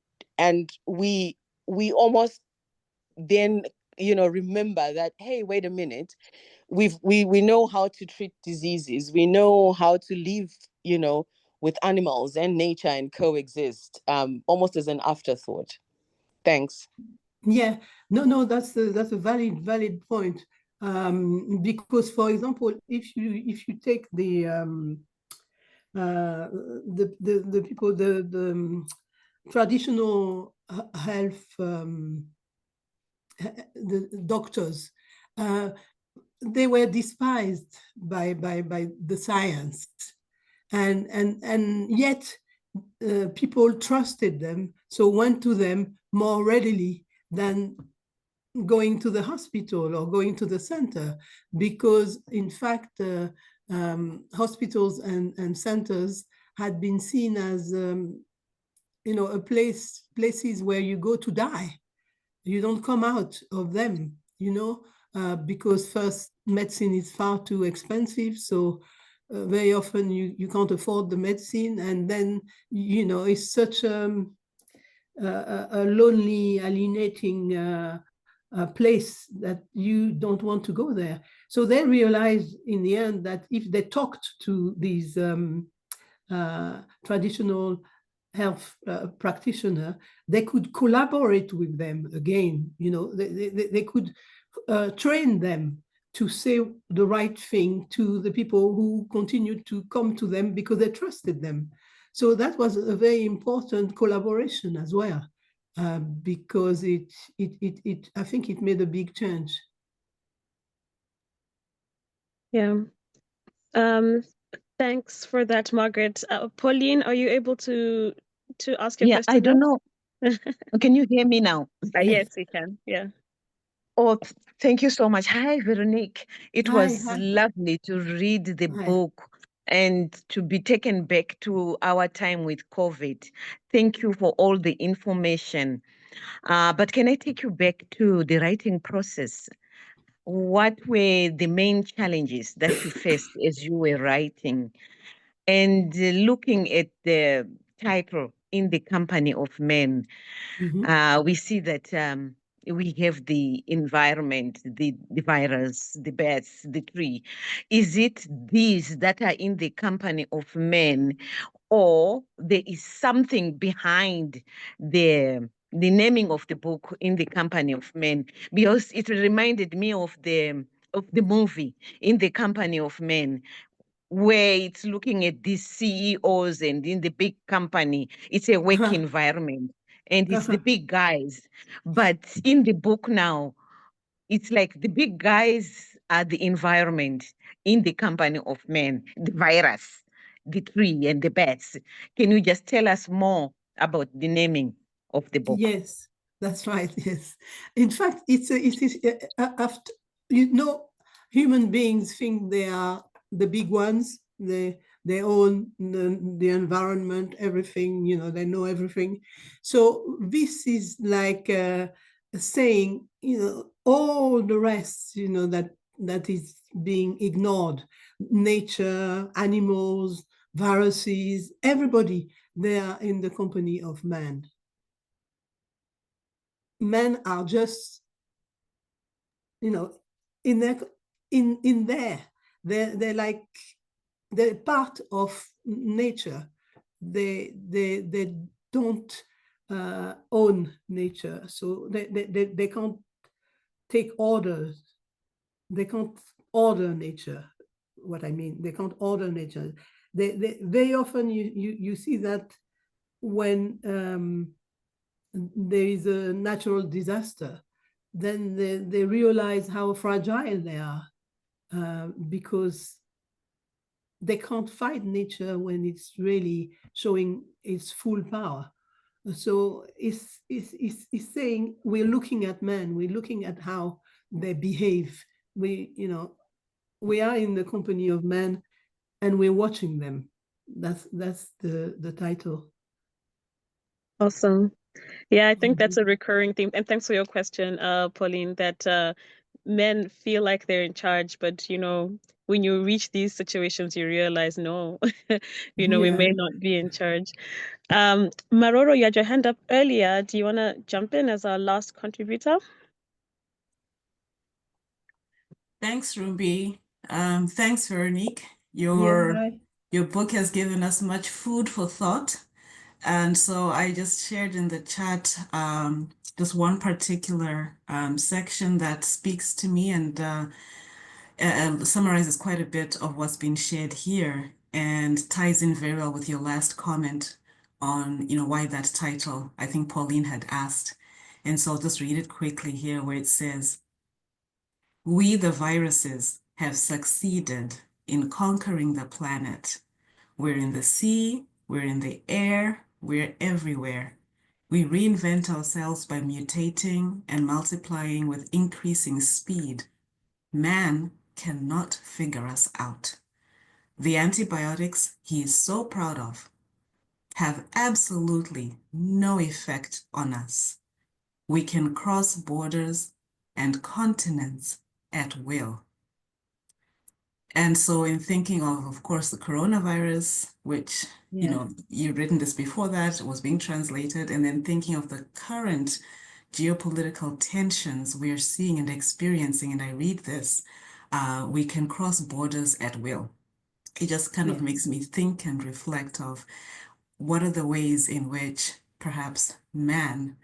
we almost then, you know, remember that, hey, wait a minute, we know how to treat diseases, we know how to live, you know, with animals and nature and coexist, almost as an afterthought. Thanks. Yeah, no, that's a valid point, because, for example, if you take the people, the traditional health, the doctors, they were despised by the science, and yet people trusted them, so went to them more readily than going to the hospital or going to the center, because in fact hospitals and centers had been seen as you know, places where you go to die. You don't come out of them, you know, because first, medicine is far too expensive, so very often you can't afford the medicine, and then, you know, it's such a lonely, alienating place that you don't want to go there. So they realized in the end that if they talked to these traditional health practitioner, they could collaborate with them again. You know, they could train them to say the right thing to the people who continued to come to them because they trusted them. So that was a very important collaboration as well, because I think it made a big change. Yeah. Thanks for that, Margaret. Pauline, are you able to ask your question? I don't now? know. Can you hear me now? Yes, we can. Yeah. Oh, thank you so much. Hi, Veronique. It was Hi. lovely to read the Hi. book and to be taken back to our time with COVID. Thank you for all the information. But can I take you back to the writing process? What were the main challenges that you faced as you were writing? And looking at the title, In the Company of Men, we see that we have the environment, the virus, the bats, the tree. Is it these that are in the company of men, or there is something behind the naming of the book, In the Company of Men? Because it reminded me of the movie, In the Company of Men, where it's looking at these CEOs, and in the big company, it's a work environment and it's the big guys. But in the book now, it's like the big guys are the environment in the company of men, the virus, the tree, and the bats. Can you just tell us more about the naming of the book? Yes, that's right. Yes, in fact, it is after, human beings think they are the big ones. They own the environment, everything. They know everything. So this is like saying, all the rest, that is being ignored. Nature, animals, viruses, everybody, they are in the company of man. Men are just, in there, they're like, they're part of nature. They don't own nature, so they can't take orders. They can't order nature. What I mean, they can't order nature. They very often you see that when there is a natural disaster, then they realize how fragile they are, because they can't fight nature when it's really showing its full power. So it's saying, we're looking at men, we're looking at how they behave. We are in the company of men, and we're watching them. That's the title. Awesome. Yeah, I think that's a recurring theme. And thanks for your question, Pauline, that men feel like they're in charge, but when you reach these situations, you realize, no, we may not be in charge. Maroro, you had your hand up earlier. Do you want to jump in as our last contributor? Thanks, Ruby. Thanks, Veronique. Your book has given us much food for thought. And so I just shared in the chat just one particular section that speaks to me and summarizes quite a bit of what's been shared here, and ties in very well with your last comment on, why that title, I think Pauline had asked. And so I'll just read it quickly here, where it says, "We, the viruses, have succeeded in conquering the planet. We're in the sea, we're in the air, we're everywhere. We reinvent ourselves by mutating and multiplying with increasing speed. Man cannot figure us out. The antibiotics he is so proud of have absolutely no effect on us. We can cross borders and continents at will." And so in thinking of course, the coronavirus, which, you've written this before that, it was being translated, and then thinking of the current geopolitical tensions we are seeing and experiencing, and I read this, we can cross borders at will. It just kind of makes me think and reflect of what are the ways in which perhaps man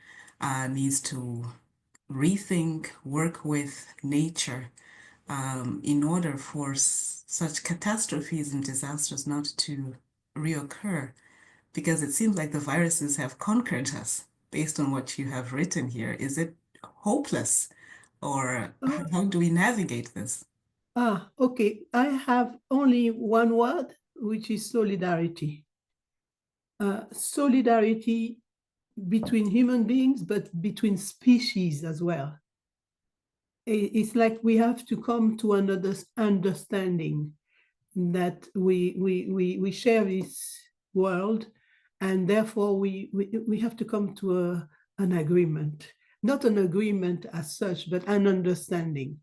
needs to rethink, work with nature in order for such catastrophes and disasters not to reoccur? Because it seems like the viruses have conquered us based on what you have written here. Is it hopeless, or how do we navigate this? Okay. I have only one word, which is solidarity. Solidarity between human beings, but between species as well. It's like we have to come to another understanding that we share this world, and therefore we have to come to an agreement, not an agreement as such, but an understanding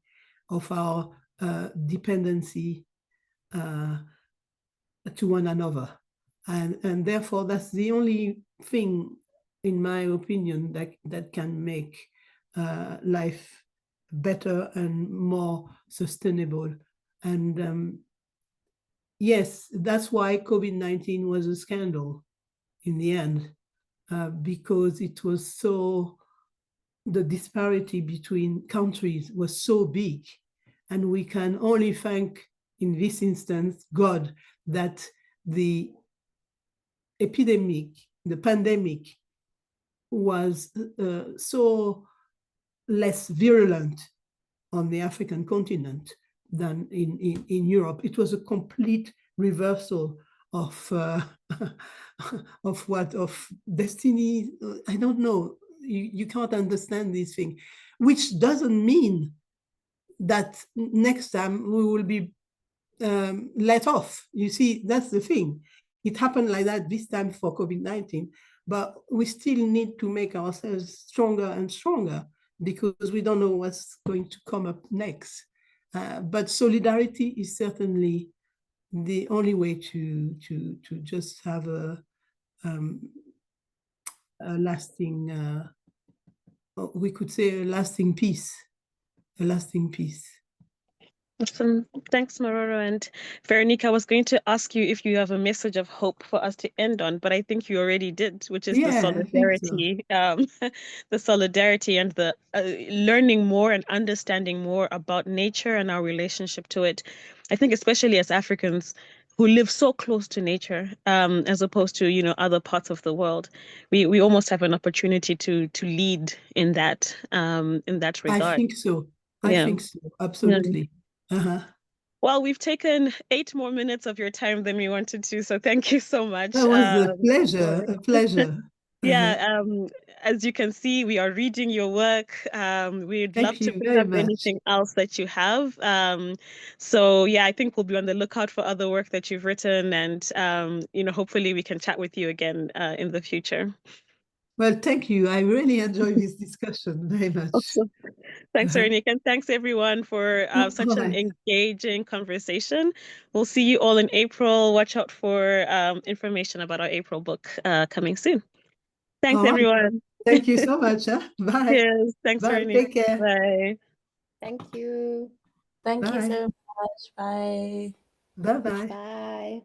of our dependency to one another. And therefore, that's the only thing, in my opinion, that can make life better and more sustainable. And yes, that's why COVID-19 was a scandal in the end, because it was the disparity between countries was so big. And we can only thank, in this instance, God, that the epidemic, the pandemic, was so less virulent on the African continent than in Europe. It was a complete reversal of of destiny. I don't know. You can't understand this thing, which doesn't mean that next time we will be let off. You see, that's the thing. It happened like that this time for COVID-19, but we still need to make ourselves stronger and stronger, because we don't know what's going to come up next. But solidarity is certainly the only way to just have a lasting, we could say a lasting peace, a lasting peace. Awesome. Thanks, Maroro. And Véronique, I was going to ask you if you have a message of hope for us to end on, but I think you already did, which is the solidarity, the solidarity and the learning more and understanding more about nature and our relationship to it. I think especially as Africans who live so close to nature, as opposed to, other parts of the world, we almost have an opportunity to lead in that regard. I think so. I think so. Absolutely. Well, we've taken 8 more minutes of your time than we wanted to, so thank you so much. That was a pleasure, a pleasure. Yeah, as you can see, we are reading your work. We'd love to pick up anything else that you have. So yeah, I think we'll be on the lookout for other work that you've written, and hopefully we can chat with you again in the future. Well, thank you. I really enjoyed this discussion very much. Awesome. Thanks, Véronique, and thanks everyone for such an engaging conversation. We'll see you all in April. Watch out for information about our April book coming soon. Thanks, everyone. Thank you so much. Bye. Cheers. Thanks, Bye. Véronique. Take care. Bye. Thank you. Thank you so much. Bye. Bye-bye. Bye.